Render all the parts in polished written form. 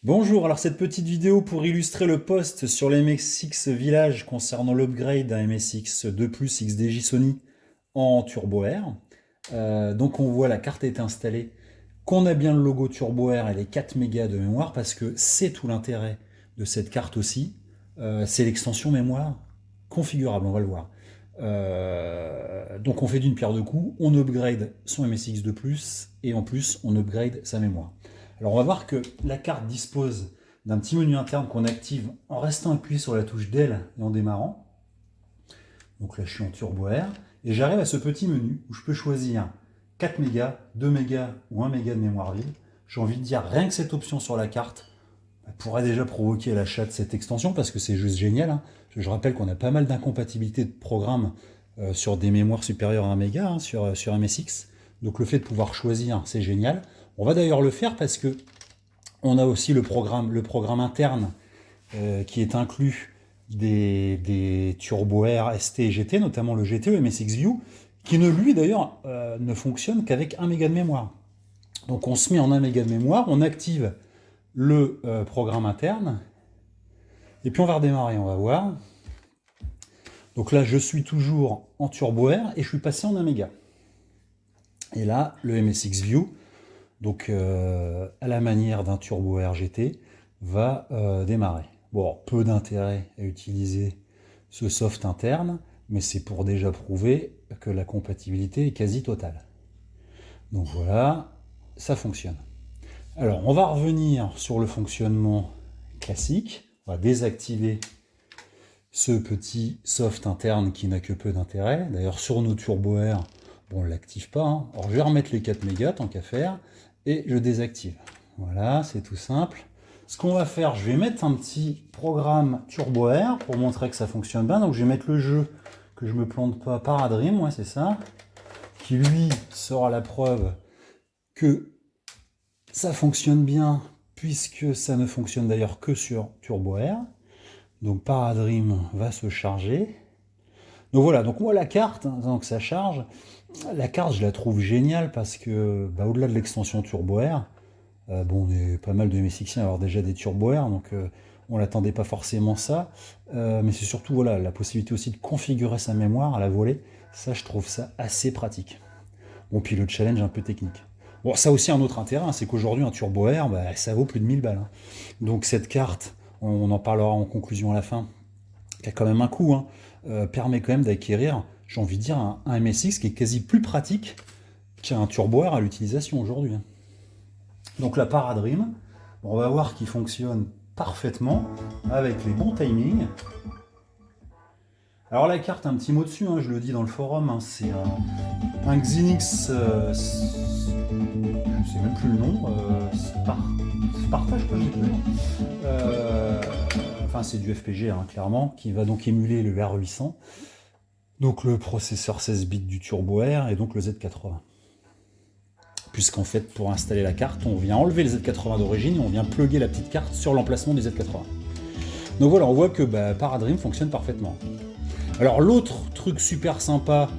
Bonjour, alors cette petite vidéo pour illustrer le post sur l'MSX Village concernant l'upgrade d'un MSX 2 Plus XDJ Sony en Turbo Air. Donc on voit la carte est installée, qu'on a bien le logo Turbo Air et les 4 mégas de mémoire parce que c'est tout l'intérêt de cette carte aussi. C'est l'extension mémoire configurable, on va le voir. Donc on fait d'une pierre deux coups, on upgrade son MSX 2 Plus et en plus on upgrade sa mémoire. Alors on va voir que la carte dispose d'un petit menu interne qu'on active en restant appuyé sur la touche Del et en démarrant. Donc là je suis en Turbo Air et j'arrive à ce petit menu où je peux choisir 4 mégas, 2 mégas ou 1 méga de mémoire vive. J'ai envie de dire rien que cette option sur la carte pourrait déjà provoquer l'achat de cette extension parce que c'est juste génial. Hein. Je rappelle qu'on a pas mal d'incompatibilités de programmes sur des mémoires supérieures à 1 méga sur MSX. Donc le fait de pouvoir choisir, c'est génial. On va d'ailleurs le faire parce que on a aussi le programme interne qui est inclus des Turbo Air, ST et GT, notamment le GT, le MSX View, qui lui d'ailleurs ne fonctionne qu'avec 1 méga de mémoire. Donc on se met en 1 méga de mémoire, on active le programme interne, et puis on va redémarrer, on va voir. Donc là je suis toujours en Turbo Air et je suis passé en 1 méga. Et là le MSX View, donc à la manière d'un Turbo Air GT, va démarrer. Bon, peu d'intérêt à utiliser ce soft interne, mais c'est pour déjà prouver que la compatibilité est quasi totale. Donc voilà, ça fonctionne. Alors, on va revenir sur le fonctionnement classique. On va désactiver ce petit soft interne qui n'a que peu d'intérêt. D'ailleurs, sur nos Turbo Air, bon, on ne l'active pas. Hein. Alors, je vais remettre les 4 mégas, tant qu'à faire, et je désactive. Voilà, c'est tout simple. Ce qu'on va faire, je vais mettre un petit programme Turbo Air pour montrer que ça fonctionne bien. Donc, je vais mettre le jeu, que je ne me plante pas, Paradream, ouais, c'est ça, qui lui sera la preuve que ça fonctionne bien, puisque ça ne fonctionne d'ailleurs que sur Turbo Air. Donc Paradream va se charger. Donc voilà, donc moi la carte, donc ça charge, la carte je la trouve géniale parce que au-delà de l'extension Turbo Air, bon on est pas mal de MSXiens à avoir déjà des Turbo Air, donc on l'attendait pas forcément ça, mais c'est surtout voilà, la possibilité aussi de configurer sa mémoire à la volée, ça je trouve ça assez pratique. Bon puis le challenge un peu technique. Bon, ça a aussi un autre intérêt, hein, c'est qu'aujourd'hui un Turbo Air, ça vaut plus de 1000 balles. Hein. Donc cette carte, on en parlera en conclusion à la fin, qui a quand même un coût, hein, permet quand même d'acquérir, j'ai envie de dire, un MSX qui est quasi plus pratique qu'un Turbo Air à l'utilisation aujourd'hui. Hein. Donc la Paradream, on va voir qu'il fonctionne parfaitement avec les bons timings. Alors la carte, un petit mot dessus, hein, je le dis dans le forum, hein, c'est un Xilinx, je sais même plus le nom, Sparta, je crois que j'ai plus le nom. Enfin c'est du FPG, hein, clairement, qui va donc émuler le VR800. Donc le processeur 16 bits du Turbo Air et donc le Z80. Puisqu'en fait, pour installer la carte, on vient enlever le Z80 d'origine et on vient plugger la petite carte sur l'emplacement du Z80. Donc voilà, on voit que Paradream fonctionne parfaitement. Alors l'autre truc super sympa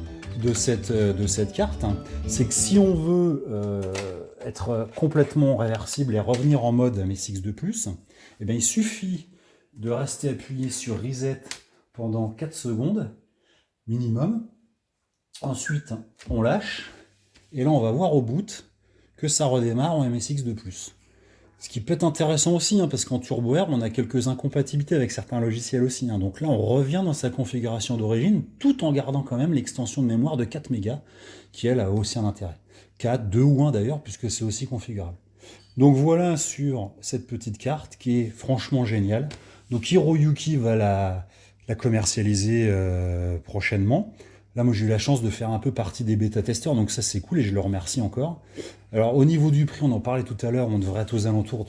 de cette carte, hein, c'est que si on veut être complètement réversible et revenir en mode MSX2+, eh bien, il suffit de rester appuyé sur Reset pendant 4 secondes minimum. Ensuite, on lâche et là on va voir au boot que ça redémarre en MSX2+. Ce qui peut être intéressant aussi, hein, parce qu'en Turbo Air, on a quelques incompatibilités avec certains logiciels aussi. Hein. Donc là, on revient dans sa configuration d'origine, tout en gardant quand même l'extension de mémoire de 4 mégas, qui elle a aussi un intérêt. 4, 2 ou 1 d'ailleurs, puisque c'est aussi configurable. Donc voilà sur cette petite carte, qui est franchement géniale. Donc Hiroyuki va la commercialiser prochainement. Là, moi, j'ai eu la chance de faire un peu partie des bêta-testeurs, donc ça, c'est cool et je le remercie encore. Alors, au niveau du prix, on en parlait tout à l'heure, on devrait être aux alentours.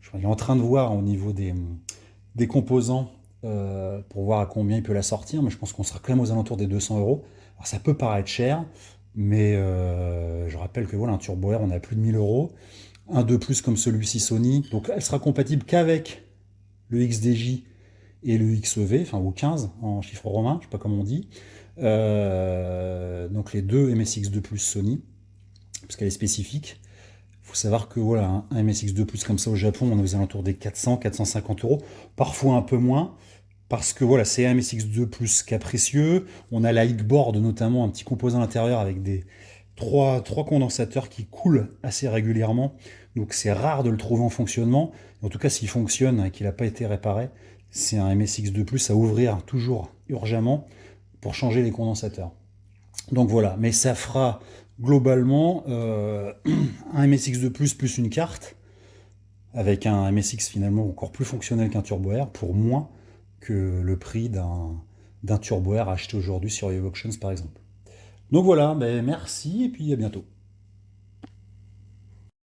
Je suis en train de voir au niveau des composants pour voir à combien il peut la sortir, mais je pense qu'on sera quand même aux alentours des 200 euros. Alors, ça peut paraître cher, mais je rappelle que voilà, un Turbo Air, on a plus de 1000 euros. Un de plus comme celui-ci Sony, donc elle sera compatible qu'avec le XDJ et le XEV, enfin ou 15 en chiffre romain, je sais pas comment on dit. Donc les deux MSX2 Plus Sony, parce qu'elle est spécifique. faut savoir que voilà, un MSX2 Plus comme ça au Japon, on est aux alentours des 400, 450 euros, parfois un peu moins, parce que voilà, c'est un MSX2 Plus capricieux. On a la Hickboard notamment, un petit composant à l'intérieur avec des trois condensateurs qui coulent assez régulièrement. Donc c'est rare de le trouver en fonctionnement. En tout cas, s'il fonctionne et qu'il n'a pas été réparé, c'est un MSX2 Plus à ouvrir toujours urgemment pour changer les condensateurs. Donc voilà, mais ça fera globalement un MSX2 plus une carte, avec un MSX finalement encore plus fonctionnel qu'un Turbo Air, pour moins que le prix d'un Turbo Air acheté aujourd'hui sur Evo Auctions par exemple. Donc voilà, ben merci et puis à bientôt.